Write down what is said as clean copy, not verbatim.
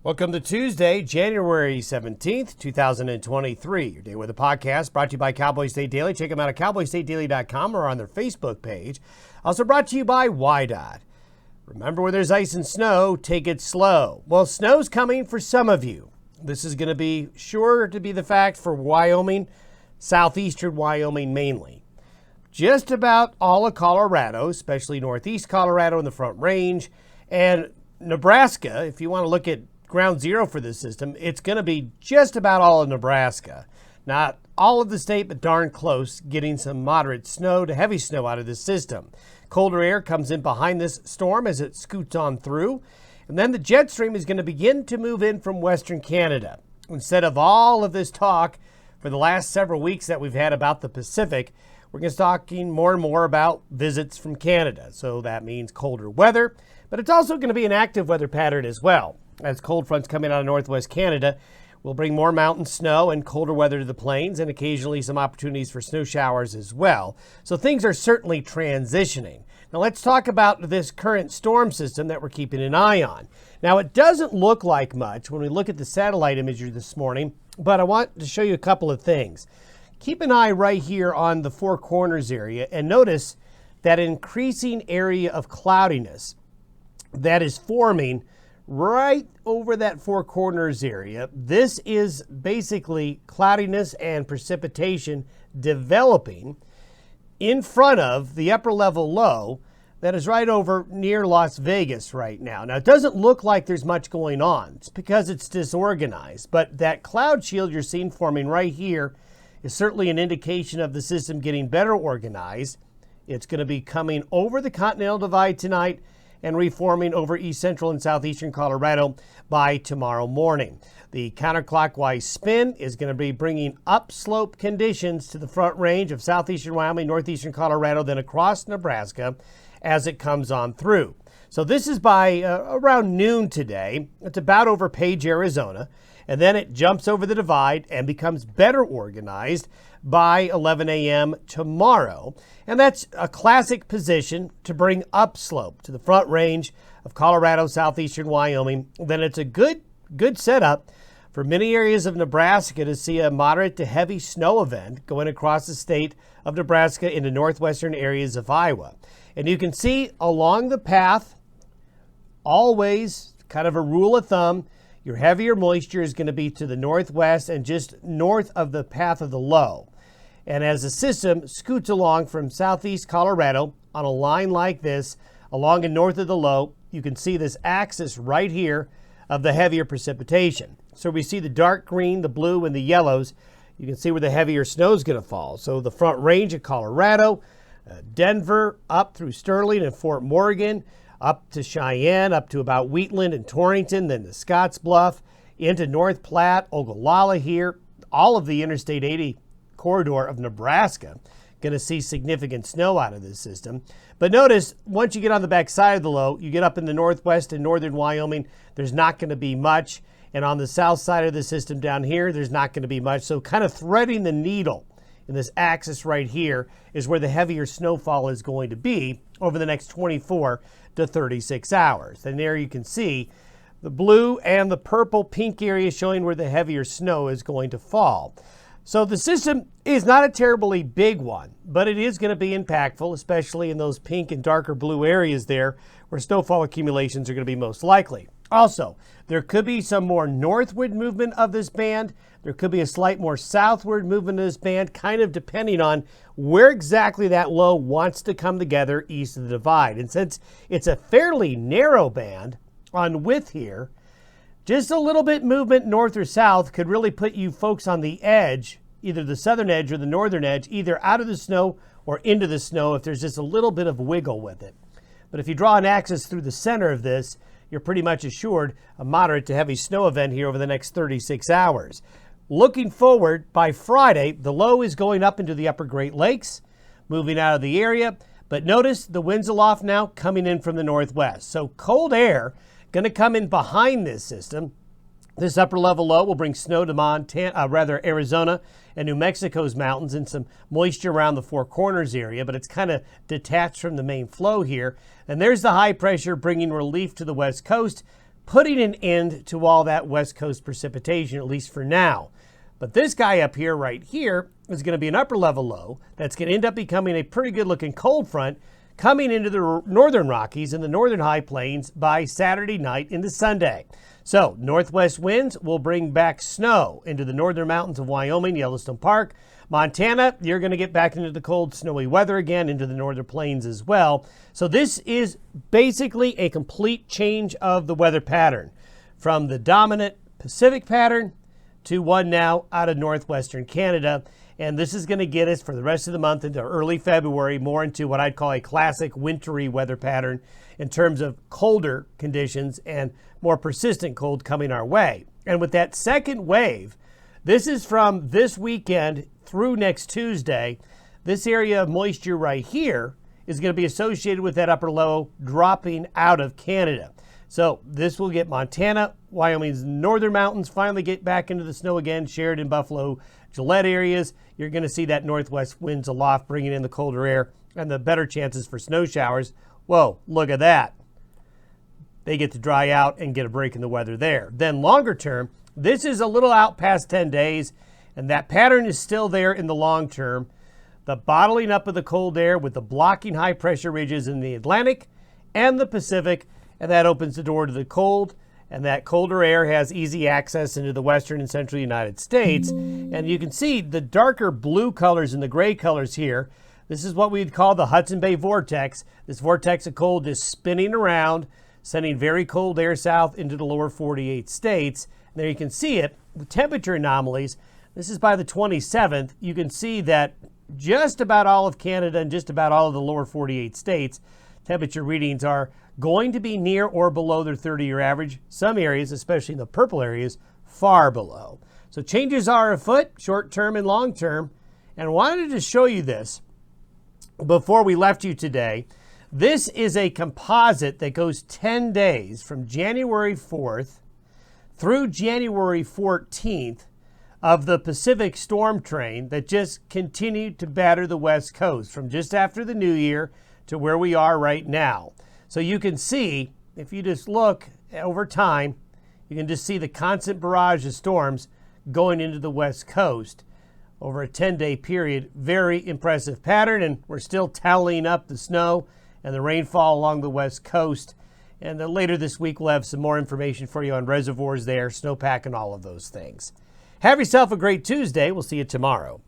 Welcome to Tuesday, January 17th, 2023. Your Day Weather Podcast brought to you by Cowboy State Daily. Check them out at cowboystatedaily.com or on their Facebook page. Also brought to you by WYDOT. Remember, where there's ice and snow, take it slow. Well, snow's coming for some of you. This is going to be sure to be the fact for Wyoming, southeastern Wyoming mainly. Just about all of Colorado, especially northeast Colorado and the Front Range, and Nebraska, if you want to look at ground zero for this system, it's going to be just about all of Nebraska. Not all of the state, but darn close, getting some moderate snow to heavy snow out of this system. Colder air comes in behind this storm as it scoots on through. And then the jet stream is going to begin to move in from Western Canada. Instead of all of this talk for the last several weeks that we've had about the Pacific, we're going to be talking more and more about visits from Canada. So that means colder weather, but it's also going to be an active weather pattern as well. As cold fronts coming out of northwest Canada will bring more mountain snow and colder weather to the plains and occasionally some opportunities for snow showers as well. So things are certainly transitioning. Now let's talk about this current storm system that we're keeping an eye on. Now it doesn't look like much when we look at the satellite imagery this morning, but I want to show you a couple of things. Keep an eye right here on the Four Corners area and notice that increasing area of cloudiness that is forming right over that Four Corners area. This is basically cloudiness and precipitation developing in front of the upper level low that is right over near Las Vegas right now. Now, it doesn't look like there's much going on. It's because it's disorganized, but that cloud shield you're seeing forming right here is certainly an indication of the system getting better organized. It's going to be coming over the Continental Divide tonight and reforming over east central and southeastern Colorado by tomorrow morning. The counterclockwise spin is going to be bringing upslope conditions to the Front Range of southeastern Wyoming, northeastern Colorado, then across Nebraska as it comes on through. So this is by around noon today. It's about over Page, Arizona, and then it jumps over the divide and becomes better organized by 11 a.m. tomorrow. And that's a classic position to bring upslope to the Front Range of Colorado, southeastern Wyoming. Then it's a good setup for many areas of Nebraska to see a moderate to heavy snow event going across the state of Nebraska into northwestern areas of Iowa. And you can see along the path, always kind of a rule of thumb, your heavier moisture is going to be to the northwest and just north of the path of the low. And as the system scoots along from southeast Colorado on a line like this, along and north of the low, you can see this axis right here of the heavier precipitation. So we see the dark green, the blue, and the yellows. You can see where the heavier snow is going to fall. So the Front Range of Colorado, Denver, up through Sterling and Fort Morgan, up to Cheyenne, up to about Wheatland and Torrington, then to Scottsbluff, into North Platte, Ogallala here, all of the Interstate 80 corridor of Nebraska, going to see significant snow out of this system. But notice, once you get on the back side of the low, you get up in the northwest and northern Wyoming, there's not going to be much. And on the south side of the system down here, there's not going to be much. So kind of threading the needle in this axis right here is where the heavier snowfall is going to be over the next 24 to 36 hours. And there you can see the blue and the purple pink area showing where the heavier snow is going to fall. So the system is not a terribly big one, but it is going to be impactful, especially in those pink and darker blue areas there where snowfall accumulations are going to be most likely. Also, there could be some more northward movement of this band. There could be a slight more southward movement of this band, kind of depending on where exactly that low wants to come together east of the divide. And since it's a fairly narrow band on width here, just a little bit movement north or south could really put you folks on the edge, either the southern edge or the northern edge, either out of the snow or into the snow if there's just a little bit of wiggle with it. But if you draw an axis through the center of this, you're pretty much assured a moderate to heavy snow event here over the next 36 hours. Looking forward, by Friday, the low is going up into the upper Great Lakes, moving out of the area. But notice the winds aloft now coming in from the northwest. So cold air going to come in behind this system. This upper level low will bring snow to Arizona and New Mexico's mountains and some moisture around the Four Corners area, but it's kind of detached from the main flow here. And there's the high pressure bringing relief to the west coast, putting an end to all that West Coast precipitation, at least for now. But this guy up here, right here, is going to be an upper level low that's going to end up becoming a pretty good looking cold front coming into the northern Rockies and the northern high plains by Saturday night into Sunday. So northwest winds will bring back snow into the northern mountains of Wyoming, Yellowstone Park. Montana, you're going to get back into the cold, snowy weather again, into the northern plains as well. So this is basically a complete change of the weather pattern from the dominant Pacific pattern to one now out of northwestern Canada. And this is going to get us for the rest of the month into early February, more into what I'd call a classic wintry weather pattern in terms of colder conditions and more persistent cold coming our way. And with that second wave, this is from this weekend through next Tuesday. This area of moisture right here is going to be associated with that upper low dropping out of Canada. So this will get Montana, Wyoming's northern mountains finally get back into the snow again, Sheridan, Buffalo, Gillette areas. You're going to see that northwest winds aloft bringing in the colder air and the better chances for snow showers. Whoa, look at that. They get to dry out and get a break in the weather there. Then longer term, this is a little out past 10 days, and that pattern is still there in the long term. The bottling up of the cold air with the blocking high pressure ridges in the Atlantic and the Pacific, and that opens the door to the cold, and that colder air has easy access into the western and central United States. And you can see the darker blue colors and the gray colors here. This is what we'd call the Hudson Bay vortex. This vortex of cold is spinning around, sending very cold air south into the lower 48 states. And there you can see it with temperature anomalies. This is by the 27th. You can see that just about all of Canada and just about all of the lower 48 states, temperature readings are going to be near or below their 30-year average. Some areas, especially in the purple areas, far below. So changes are afoot, short term and long term. And I wanted to show you this before we left you today. This is a composite that goes 10 days from January 4th through January 14th of the Pacific storm train that just continued to batter the West Coast from just after the New Year to where we are right now. So you can see, if you just look over time, you can just see the constant barrage of storms going into the West Coast over a 10-day period. Very impressive pattern, and we're still tallying up the snow and the rainfall along the West Coast. And later this week, we'll have some more information for you on reservoirs there, snowpack, and all of those things. Have yourself a great Tuesday. We'll see you tomorrow.